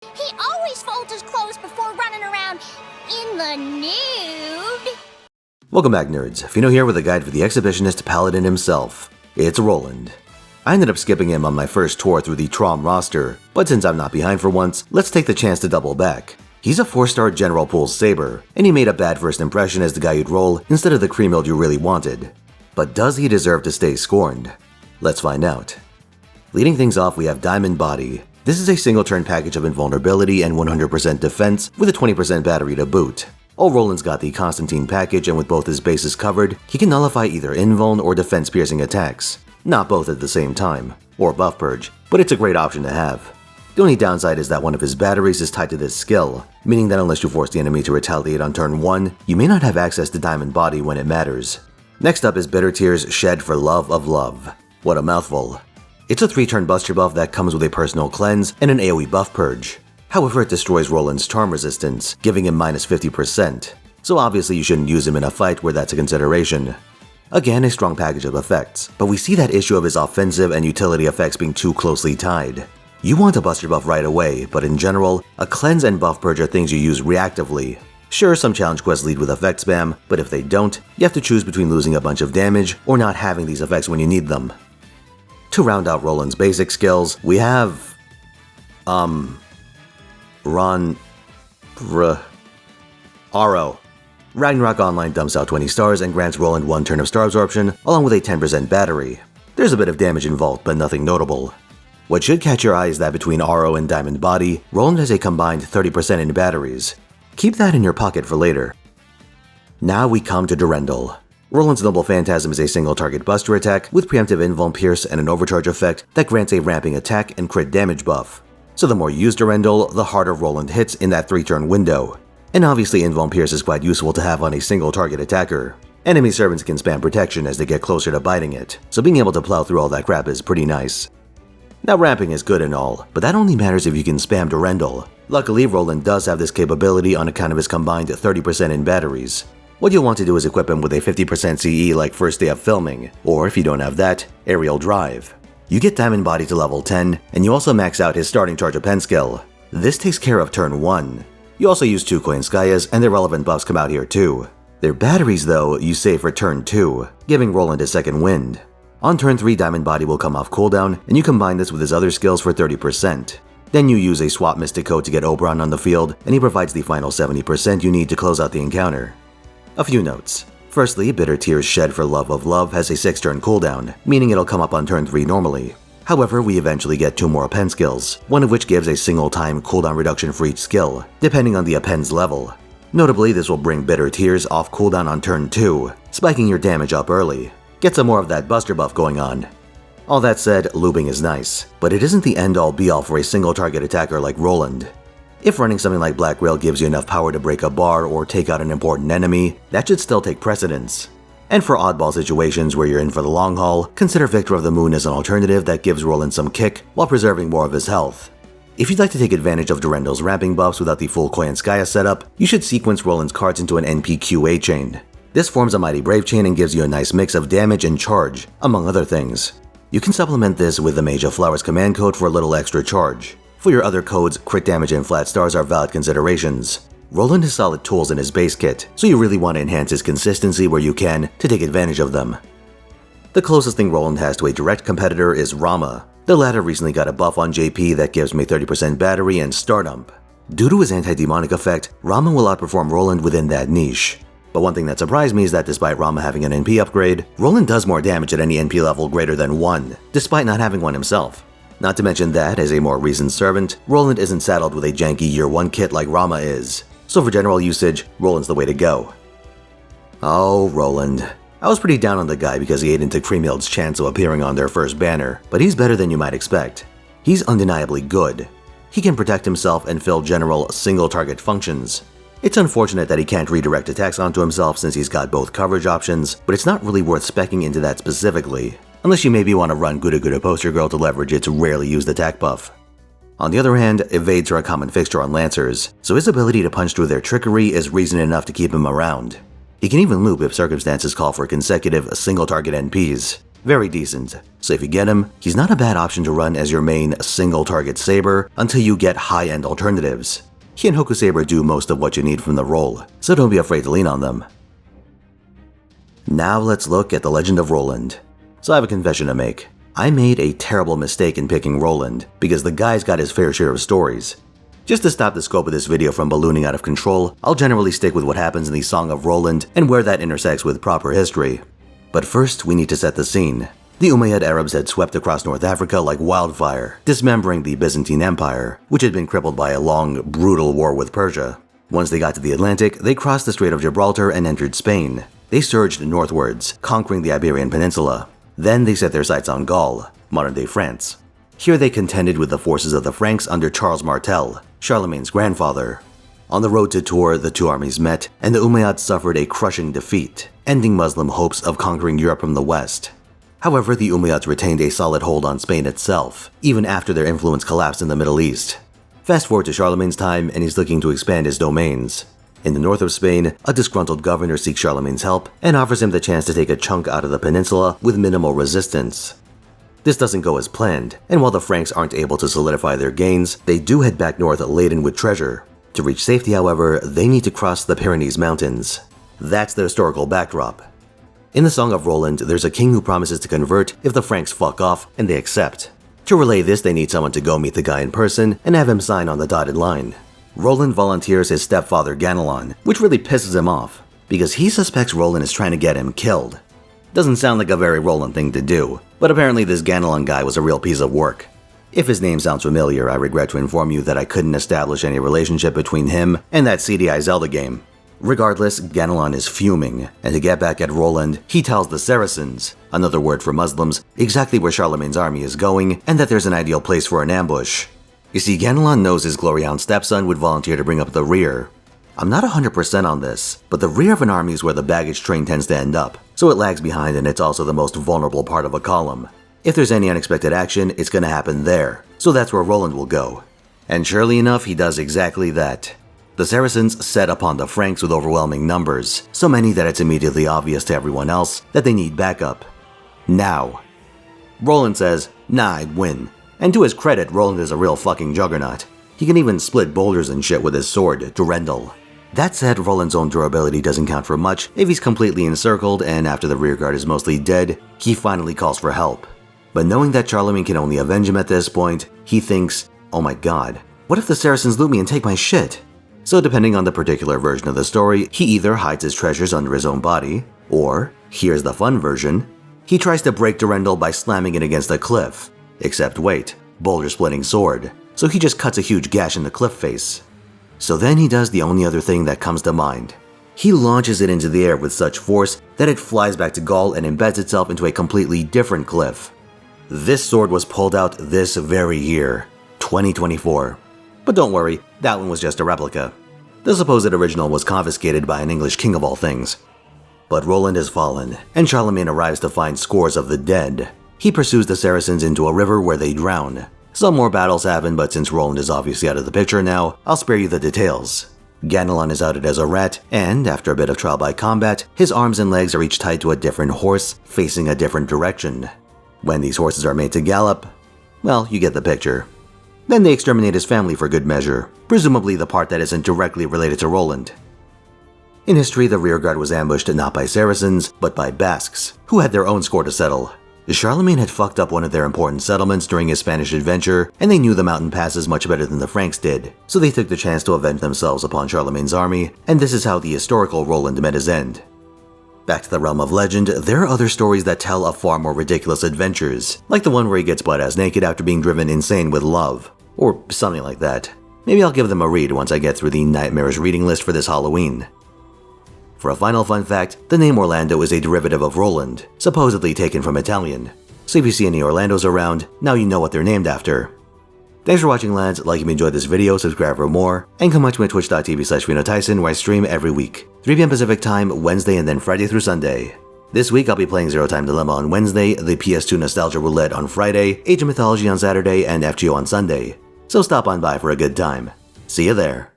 He always folds his clothes before running around in the nude. Welcome back, nerds. Fino here with a guide for the exhibitionist paladin himself. It's Roland. I ended up skipping him on my first tour through the Trom roster, but since I'm not behind for once, let's take the chance to double back. He's a 4-star general pool saber, and he made a bad first impression as the guy you'd roll instead of the Kriemhild you really wanted. But does he deserve to stay scorned? Let's find out. Leading things off, we have Diamond Body. This is a single-turn package of invulnerability and 100% defense with a 20% battery to boot. Old Roland's got the Constantine package, and with both his bases covered, he can nullify either invuln or defense-piercing attacks. Not both at the same time, or buff purge, but it's a great option to have. The only downside is that one of his batteries is tied to this skill, meaning that unless you force the enemy to retaliate on turn 1, you may not have access to Diamond Body when it matters. Next up is Bitter Tears Shed for Love of Love. What a mouthful. It's a 3-turn buster buff that comes with a personal cleanse and an AoE buff purge. However, it destroys Roland's charm resistance, giving him minus 50%, so obviously you shouldn't use him in a fight where that's a consideration. Again, a strong package of effects, but we see that issue of his offensive and utility effects being too closely tied. You want a buster buff right away, but in general, a cleanse and buff purge are things you use reactively. Sure, some challenge quests lead with effect spam, but if they don't, you have to choose between losing a bunch of damage or not having these effects when you need them. To round out Roland's basic skills, we have... Aro. Ragnarok Online dumps out 20 stars and grants Roland 1 turn of star absorption, along with a 10% battery. There's a bit of damage involved, but nothing notable. What should catch your eye is that between Aro and Diamond Body, Roland has a combined 30% in batteries. Keep that in your pocket for later. Now we come to Durendal. Roland's Noble Phantasm is a single-target buster attack with preemptive invuln pierce and an overcharge effect that grants a ramping attack and crit damage buff. So the more you use Durendal, the harder Roland hits in that 3-turn window. And obviously invuln pierce is quite useful to have on a single-target attacker. Enemy servants can spam protection as they get closer to biting it, so being able to plow through all that crap is pretty nice. Now ramping is good and all, but that only matters if you can spam Durendal. Luckily, Roland does have this capability on account of his combined 30% in batteries. What you'll want to do is equip him with a 50% CE like first day of filming, or if you don't have that, aerial drive. You get Diamond Body to level 10, and you also max out his starting charge of pen skill. This takes care of turn 1. You also use 2 Koyanskayas, and their relevant buffs come out here too. Their batteries though, you save for turn 2, giving Roland a second wind. On turn 3, Diamond Body will come off cooldown, and you combine this with his other skills for 30%. Then you use a swap Mystic Coat to get Oberon on the field, and he provides the final 70% you need to close out the encounter. A few notes. Firstly, Bitter Tears Shed for Love of Love has a 6-turn cooldown, meaning it'll come up on turn 3 normally. However, we eventually get 2 more append skills, one of which gives a single-time cooldown reduction for each skill, depending on the append's level. Notably, this will bring Bitter Tears off cooldown on turn 2, spiking your damage up early. Get some more of that buster buff going on. All that said, looping is nice, but it isn't the end-all be-all for a single-target attacker like Roland. If running something like Black Rail gives you enough power to break a bar or take out an important enemy, that should still take precedence. And for oddball situations where you're in for the long haul, consider Victor of the Moon as an alternative that gives Roland some kick while preserving more of his health. If you'd like to take advantage of Durendal's ramping buffs without the full Koyanskaya setup, you should sequence Roland's cards into an NPQA chain. This forms a Mighty Brave chain and gives you a nice mix of damage and charge, among other things. You can supplement this with the Mage of Flowers command code for a little extra charge. For your other codes, crit damage and flat stars are valid considerations. Roland has solid tools in his base kit, so you really want to enhance his consistency where you can to take advantage of them. The closest thing Roland has to a direct competitor is Rama. The latter recently got a buff on JP that gives him a 30% battery and star dump. Due to his anti-demonic effect, Rama will outperform Roland within that niche. But one thing that surprised me is that despite Rama having an NP upgrade, Roland does more damage at any NP level greater than 1, despite not having one himself. Not to mention that, as a more recent servant, Roland isn't saddled with a janky year 1 kit like Rama is. So for general usage, Roland's the way to go. Oh, Roland. I was pretty down on the guy because he ate into Kriemhild's chance of appearing on their first banner, but he's better than you might expect. He's undeniably good. He can protect himself and fill general single-target functions. It's unfortunate that he can't redirect attacks onto himself since he's got both coverage options, but it's not really worth speccing into that specifically, unless you maybe want to run Guda Guda Poster Girl to leverage its rarely used attack buff. On the other hand, evades are a common fixture on Lancers, so his ability to punch through their trickery is reason enough to keep him around. He can even loop if circumstances call for consecutive single-target NPs. Very decent. So if you get him, he's not a bad option to run as your main single-target saber until you get high-end alternatives. He and Hoku Saber do most of what you need from the role, so don't be afraid to lean on them. Now let's look at the Legend of Roland. So I have a confession to make. I made a terrible mistake in picking Roland, because the guy's got his fair share of stories. Just to stop the scope of this video from ballooning out of control, I'll generally stick with what happens in the Song of Roland and where that intersects with proper history. But first, we need to set the scene. The Umayyad Arabs had swept across North Africa like wildfire, dismembering the Byzantine Empire, which had been crippled by a long, brutal war with Persia. Once they got to the Atlantic, they crossed the Strait of Gibraltar and entered Spain. They surged northwards, conquering the Iberian Peninsula. Then they set their sights on Gaul, modern-day France. Here they contended with the forces of the Franks under Charles Martel, Charlemagne's grandfather. On the road to Tours, the two armies met, and the Umayyads suffered a crushing defeat, ending Muslim hopes of conquering Europe from the west. However, the Umayyads retained a solid hold on Spain itself, even after their influence collapsed in the Middle East. Fast forward to Charlemagne's time, and he's looking to expand his domains. In the north of Spain, a disgruntled governor seeks Charlemagne's help and offers him the chance to take a chunk out of the peninsula with minimal resistance. This doesn't go as planned, and while the Franks aren't able to solidify their gains, they do head back north laden with treasure. To reach safety, however, they need to cross the Pyrenees Mountains. That's the historical backdrop. In the Song of Roland, there's a king who promises to convert if the Franks fuck off, and they accept. To relay this, they need someone to go meet the guy in person and have him sign on the dotted line. Roland volunteers his stepfather Ganelon, which really pisses him off, because he suspects Roland is trying to get him killed. Doesn't sound like a very Roland thing to do, but apparently this Ganelon guy was a real piece of work. If his name sounds familiar, I regret to inform you that I couldn't establish any relationship between him and that CDI Zelda game. Regardless, Ganelon is fuming, and to get back at Roland, he tells the Saracens, another word for Muslims, exactly where Charlemagne's army is going and that there's an ideal place for an ambush. You see, Ganelon knows his glory-hound stepson would volunteer to bring up the rear. I'm not 100% on this, but the rear of an army is where the baggage train tends to end up, so it lags behind and it's also the most vulnerable part of a column. If there's any unexpected action, it's gonna happen there, so that's where Roland will go. And surely enough, he does exactly that. The Saracens set upon the Franks with overwhelming numbers, so many that it's immediately obvious to everyone else that they need backup. Now. Roland says, nah, I'd win. And to his credit, Roland is a real fucking juggernaut. He can even split boulders and shit with his sword, Durendal. That said, Roland's own durability doesn't count for much if he's completely encircled and after the rearguard is mostly dead, he finally calls for help. But knowing that Charlemagne can only avenge him at this point, he thinks, oh my god, what if the Saracens loot me and take my shit? So depending on the particular version of the story, he either hides his treasures under his own body, or, here's the fun version, he tries to break Durendal by slamming it against a cliff. Except wait, boulder-splitting sword, so he just cuts a huge gash in the cliff face. So then he does the only other thing that comes to mind. He launches it into the air with such force that it flies back to Gaul and embeds itself into a completely different cliff. This sword was pulled out this very year, 2024. But don't worry, that one was just a replica. The supposed original was confiscated by an English king of all things. But Roland has fallen, and Charlemagne arrives to find scores of the dead. He pursues the Saracens into a river where they drown. Some more battles happen, but since Roland is obviously out of the picture now, I'll spare you the details. Ganelon is outed as a rat, and after a bit of trial by combat, his arms and legs are each tied to a different horse, facing a different direction. When these horses are made to gallop, well, you get the picture. Then they exterminate his family for good measure, presumably the part that isn't directly related to Roland. In history, the rearguard was ambushed not by Saracens, but by Basques, who had their own score to settle. Charlemagne had fucked up one of their important settlements during his Spanish adventure, and they knew the mountain passes much better than the Franks did, so they took the chance to avenge themselves upon Charlemagne's army, and this is how the historical Roland met his end. Back to the realm of legend, there are other stories that tell of far more ridiculous adventures, like the one where he gets butt-ass naked after being driven insane with love, or something like that. Maybe I'll give them a read once I get through the nightmarish reading list for this Halloween. For a final fun fact, the name Orlando is a derivative of Roland, supposedly taken from Italian. So if you see any Orlandos around, now you know what they're named after. Thanks for watching, lads. Like if you enjoyed this video, subscribe for more, and come watch me at twitch.tv/Finotaisen, where I stream every week, 3 p.m. Pacific time, Wednesday and then Friday through Sunday. This week I'll be playing Zero Time Dilemma on Wednesday, the PS2 Nostalgia Roulette on Friday, Age of Mythology on Saturday, and FGO on Sunday. So stop on by for a good time. See you there.